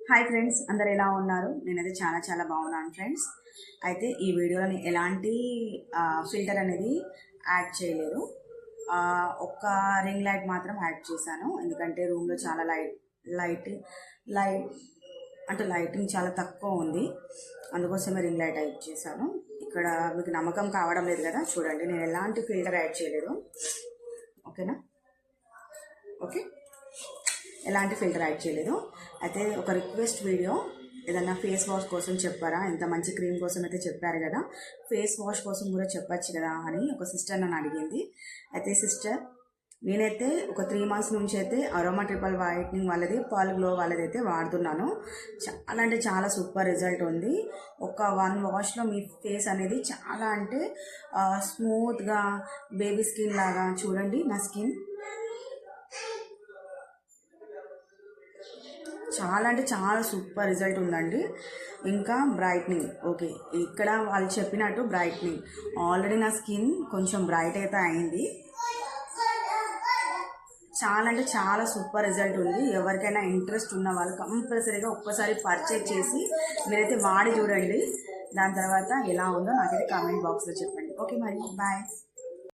Hi friends, అందరు ఎలా ఉన్నారు? నేనైతే చాలా చాలా బాగున్నాను ఫ్రెండ్స్. అయితే ఈ వీడియోని ఎలాంటి ఫిల్టర్ అనేది యాడ్ చేయలేదు. ఒక్క రింగ్ లైట్ మాత్రం యాడ్ చేశాను. ఎందుకంటే రూమ్లో చాలా లైట్ లైట్ అంటే లైటింగ్ చాలా తక్కువ ఉంది. అందుకోసమే రింగ్ లైట్ యాడ్ చేశాను. ఇక్కడ మీకు నమ్మకం కావడం లేదు కదా, చూడండి, నేను ఎలాంటి ఫిల్టర్ యాడ్ చేయలేదు. ఓకేనా? ఓకే, ఎలాంటి ఫిల్టర్ యాడ్ చేయలేదు. అయితే ఒక రిక్వెస్ట్ వీడియో, ఏదన్నా ఫేస్ వాష్ కోసం చెప్పారా, ఇంత మంచి క్రీమ్ కోసం అయితే చెప్పారు కదా, ఫేస్ వాష్ కోసం కూడా చెప్పచ్చు కదా అని ఒక సిస్టర్ నన్ను అడిగింది. అయితే సిస్టర్, నేనైతే ఒక 3 months నుంచి అయితే అరోమా ట్రిపుల్ వైట్నింగ్ వాళ్ళది, పాల్ గ్లో వాళ్ళది అయితే వాడుతున్నాను. చాలా అంటే చాలా సూపర్ రిజల్ట్ ఉంది. ఒక 1 వాష్లో మీ ఫేస్ అనేది చాలా అంటే స్మూత్గా బేబీ స్కిన్ లాగా, చూడండి నా స్కిన్ చాలా అంటే చాలా సూపర్ రిజల్ట్ ఉందండి. ఇంకా బ్రైట్నింగ్, ఓకే, ఇక్కడ వాళ్ళు చెప్పినట్టు బ్రైట్నింగ్, ఆల్రెడీ నా స్కిన్ కొంచెం బ్రైట్ అయితే అయింది. చాలా అంటే చాలా సూపర్ రిజల్ట్ ఉంది. ఎవరికైనా ఇంట్రెస్ట్ ఉన్న వాళ్ళు కంపల్సరీగా ఒక్కసారి పర్చేజ్ చేసి మీరైతే వాడి చూడండి. దాని తర్వాత ఎలా ఉందో నాకైతే కామెంట్ బాక్స్లో చెప్పండి. ఓకే, మరి బాయ్.